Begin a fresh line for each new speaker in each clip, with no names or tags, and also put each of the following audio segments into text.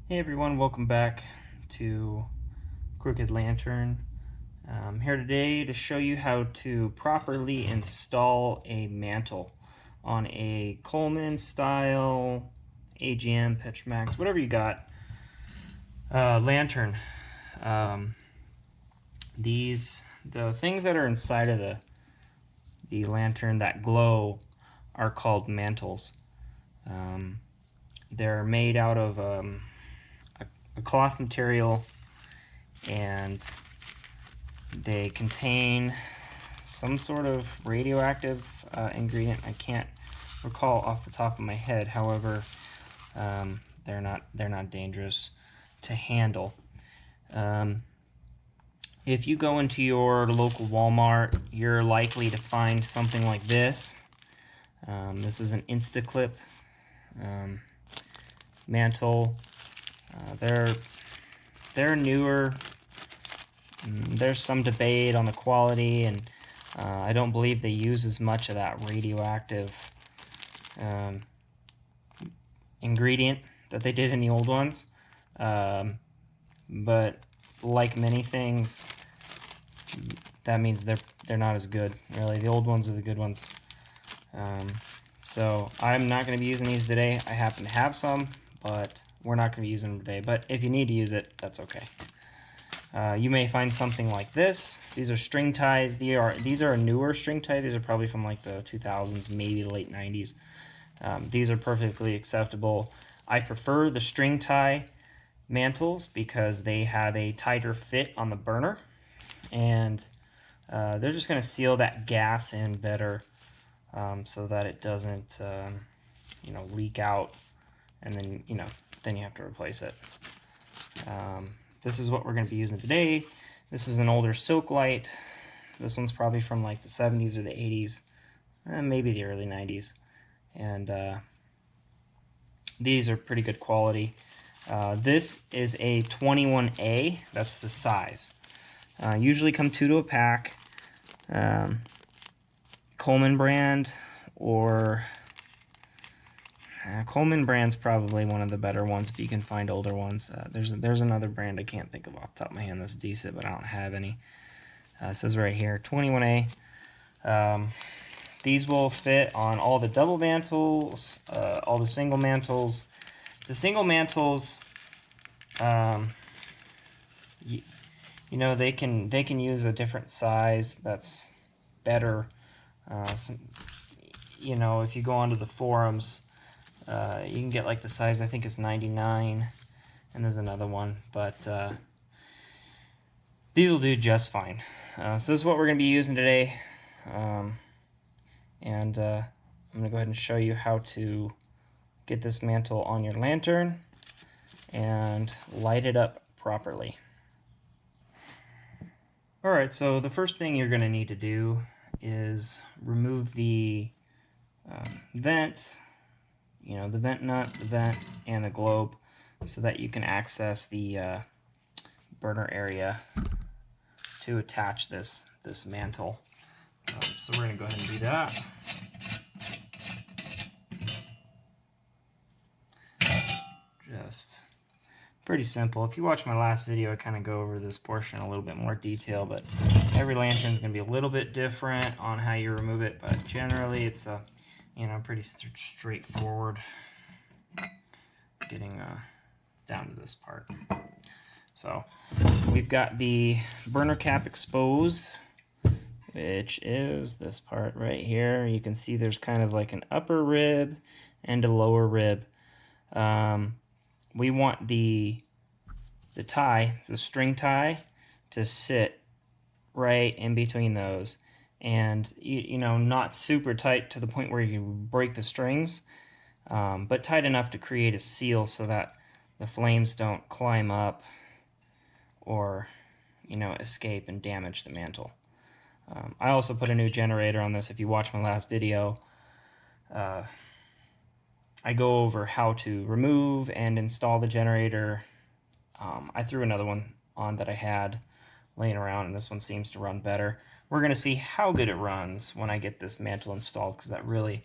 Hey everyone, welcome back to Crooked Lantern. I'm here today to show you how to properly install a mantle on a Coleman style AGM, Petromax, whatever you got, lantern. Um, the things that are inside of the lantern that glow are called mantles. They're made out of a cloth material, and they contain some sort of radioactive ingredient. I can't recall off the top of my head. However, they're not dangerous to handle. If you go into your local Walmart, you're likely to find something like this. This is an Instaclip mantle. They're newer. There's some debate on the quality, and I don't believe they use as much of that radioactive ingredient that they did in the old ones. But like many things, that means they're not as good. Really, the old ones are the good ones. So I'm not going to be using these today. I happen to have some, but we're not going to be using them today. But if you need to use it, that's okay. You may find something like this. These are string ties. These are a newer string tie. These are probably from like the 2000s, maybe the late 90s. These are perfectly acceptable. I prefer the string tie mantles because they have a tighter fit on the burner, and they're just going to seal that gas in better, so that it doesn't leak out, and then you have to replace it. This is what we're going to be using today. This is an older Silk Light. This one's probably from like the 70s or the 80s, maybe the early 90s. And these are pretty good quality. This is a 21A. That's the size. Usually come two to a pack. Coleman brand, or Coleman brand's probably one of the better ones if you can find older ones. There's another brand I can't think of off the top of my hand that's decent, but I don't have any. It says right here, 21A. These will fit on all the double mantles, all the single mantles. The single mantles, they can use a different size that's better. If you go onto the forums, you can get like the size I think is 99, and there's another one, but these will do just fine. So this is what we're going to be using today, and I'm going to go ahead and show you how to get this mantle on your lantern and light it up properly. Alright, so the first thing you're going to need to do is remove the vent, the vent nut, the vent, and the globe, so that you can access the burner area to attach this mantle. So we're going to go ahead and do that. Just pretty simple. If you watch my last video, I kind of go over this portion in a little bit more detail, but every lantern is going to be a little bit different on how you remove it, but generally it's a pretty straightforward getting down to this part. So we've got the burner cap exposed, which is this part right here. You can see there's kind of like an upper rib and a lower rib. We want the string tie, to sit right in between those, and not super tight to the point where you break the strings, but tight enough to create a seal so that the flames don't climb up or escape and damage the mantle. I also put a new generator on this. If you watch my last video, I go over how to remove and install the generator. I threw another one on that I had laying around, and this one seems to run better. We're going to see how good it runs when I get this mantle installed, because that really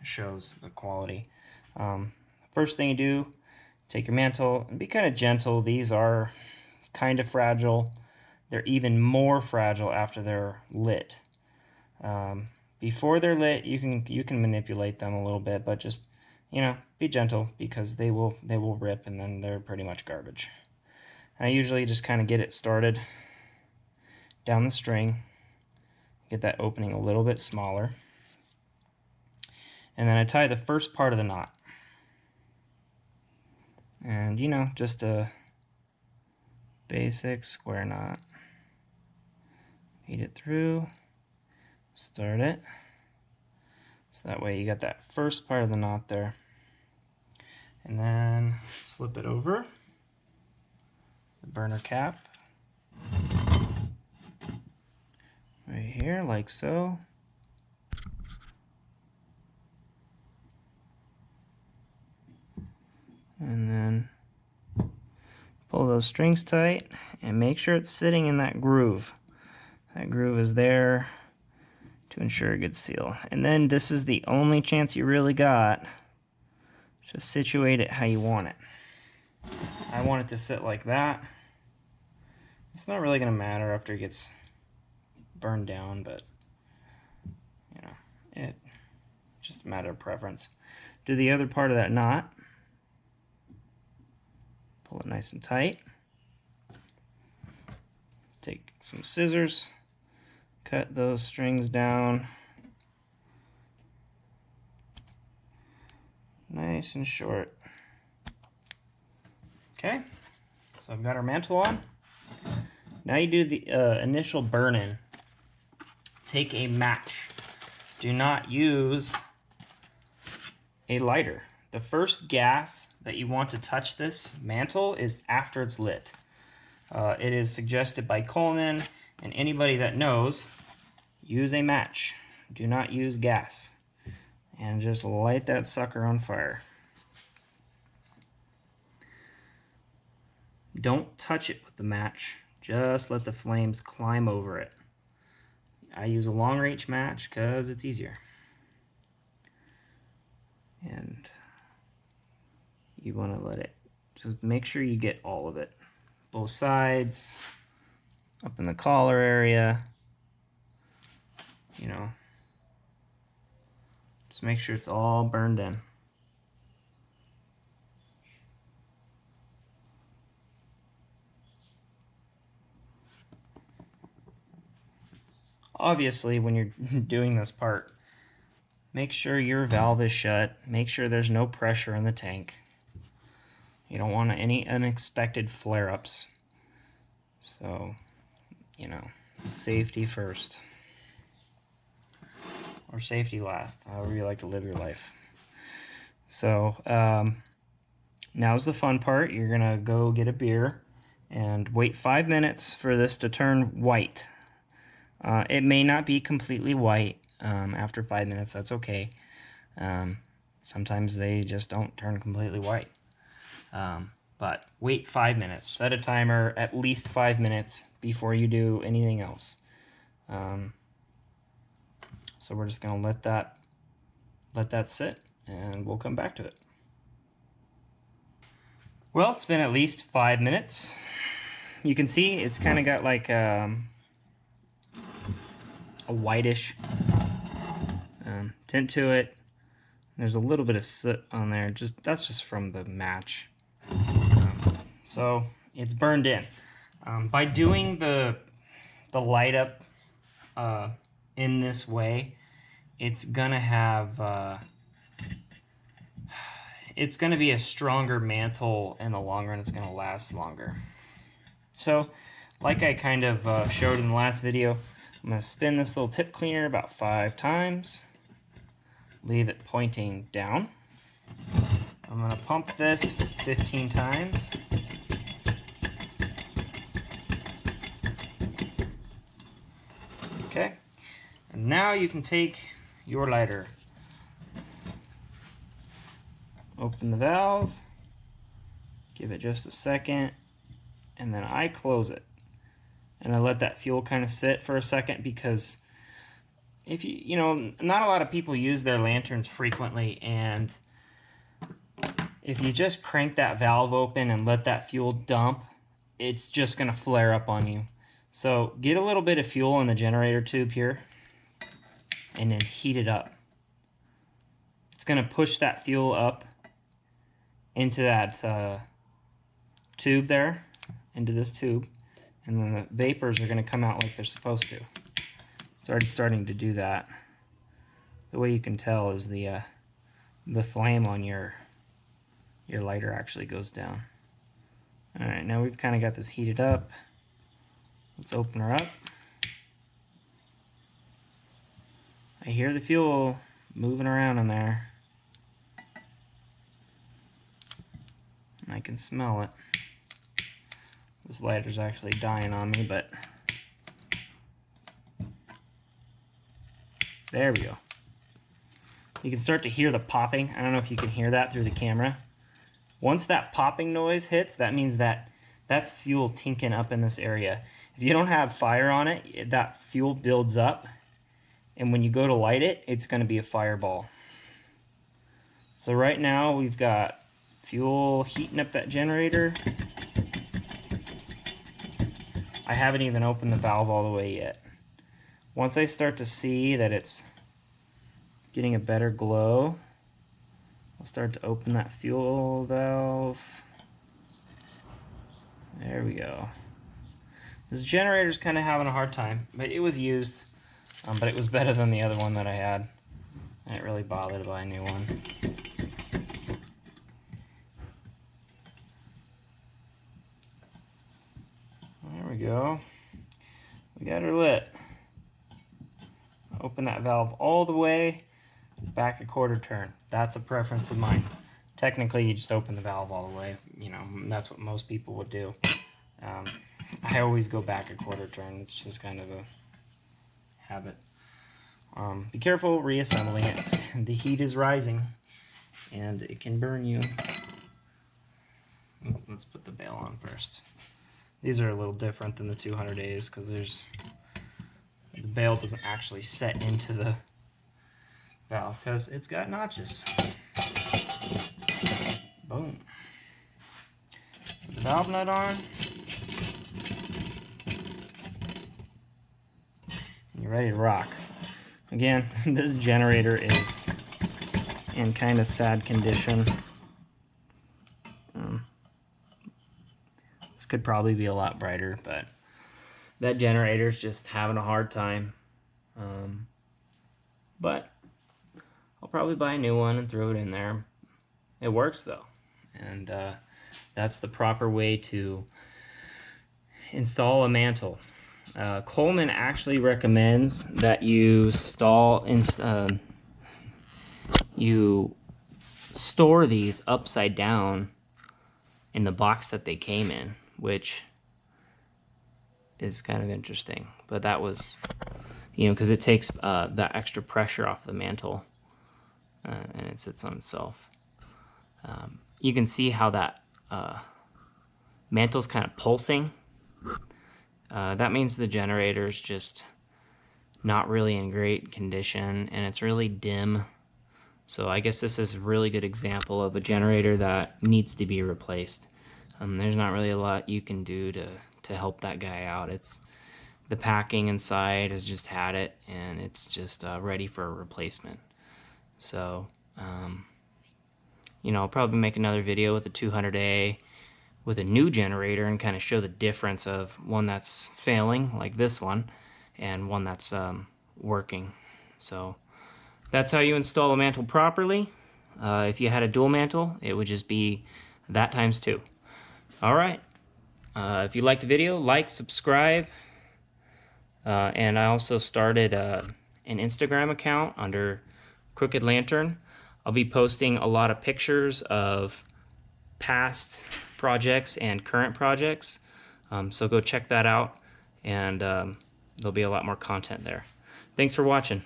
shows the quality. First thing you do take your mantle and be kind of gentle. These are kind of fragile. They're even more fragile after they're lit. Before they're lit, you can manipulate them a little bit, but just, you know, be gentle, because they will rip and then they're pretty much garbage. I usually just kind of get it started down the string, get that opening a little bit smaller, and then I tie the first part of the knot. And, you know, just a basic square knot. Feed it through, start it. So that way you got that first part of the knot there. And then slip it over the burner cap. Right here, like so. And then pull those strings tight and make sure it's sitting in that groove. That groove is there to ensure a good seal. And then this is the only chance you really got to situate it how you want it. I want it to sit like that. It's not really going to matter after it gets burned down, but you know, it's just a matter of preference. Do the other part of that knot. Pull it nice and tight. Take some scissors, cut those strings down nice and short. Okay, so I've got our mantle on. Now you do the initial burn-in. Take a match. Do not use a lighter. The first gas that you want to touch this mantle is after it's lit. It is suggested by Coleman, and anybody that knows, use a match. Do not use gas. And just light that sucker on fire. Don't touch it with the match. Just let the flames climb over it. I use a long reach match because it's easier. And you want to let it, just make sure you get all of it. Both sides, up in the collar area, you know. Just make sure it's all burned in. Obviously, when you're doing this part, make sure your valve is shut. Make sure there's no pressure in the tank. You don't want any unexpected flare-ups. So, you know, safety first. Or safety last, however you like to live your life. So, now's the fun part. You're gonna go get a beer and wait 5 minutes for this to turn white. It may not be completely white after 5 minutes, that's okay. Sometimes they just don't turn completely white. But wait 5 minutes. Set a timer at least 5 minutes before you do anything else. So we're just going to let that sit, and we'll come back to it. Well, it's been at least 5 minutes. You can see it's kind of got like a whitish tint to it. There's a little bit of soot on there. That's just from the match. So it's burned in. By doing the light up in this way, it's gonna have it's gonna be a stronger mantle in the long run. It's gonna last longer. So, like I kind of showed in the last video, I'm gonna spin this little tip cleaner about 5 times. Leave it pointing down. I'm gonna pump this 15 times. Okay, and now you can take your lighter, open the valve, give it just a second, and then I close it. And I let that fuel kind of sit for a second, because if you know, not a lot of people use their lanterns frequently, and if you just crank that valve open and let that fuel dump, it's just going to flare up on you. So get a little bit of fuel in the generator tube here and then heat it up. It's going to push that fuel up into that tube there, into this tube, and then the vapors are going to come out like they're supposed to. It's already starting to do that. The way you can tell is the flame on your lighter actually goes down. Alright, now we've kind of got this heated up. Let's open her up. I hear the fuel moving around in there. And I can smell it. This lighter's actually dying on me, but there we go. You can start to hear the popping. I don't know if you can hear that through the camera. Once that popping noise hits, that means that that's fuel tinking up in this area. If you don't have fire on it, that fuel builds up, and when you go to light it, it's going to be a fireball. So right now we've got fuel heating up that generator. I haven't even opened the valve all the way yet. Once I start to see that it's getting a better glow, I'll start to open that fuel valve. There we go. This generator's kind of having a hard time, but it was used, but it was better than the other one that I had. I didn't really bother to buy a new one. There we go. We got her lit. Open that valve all the way, back a quarter turn. That's a preference of mine. Technically, you just open the valve all the way. You know, that's what most people would do. I always go back a quarter turn. It's just kind of a habit. Be careful reassembling it. The heat is rising, and it can burn you. Let's put the bail on first. These are a little different than the 200As because the bail doesn't actually set into the valve because it's got notches. Boom. Put the valve nut on. And you're ready to rock. Again, this generator is in kind of sad condition. This could probably be a lot brighter, but that generator's just having a hard time. But I'll probably buy a new one and throw it in there. It works though, and that's the proper way to install a mantle. Coleman actually recommends that you you store these upside down in the box that they came in, which is kind of interesting. But that was, you know, because it takes that extra pressure off the mantle, and it sits on itself. You can see how that mantle's kind of pulsing. That means the generator's just not really in great condition, and it's really dim. So I guess this is a really good example of a generator that needs to be replaced. There's not really a lot you can do to help that guy out. It's the packing inside has just had it, and it's just ready for a replacement. So you know, I'll probably make another video with a 200A with a new generator and kind of show the difference of one that's failing, like this one, and one that's working. So that's how you install a mantle properly. If you had a dual mantle, it would just be that times 2. All right. If you liked the video, like, subscribe. And I also started an Instagram account under Crooked Lantern. I'll be posting a lot of pictures of past projects and current projects. So go check that out, and there'll be a lot more content there. Thanks for watching.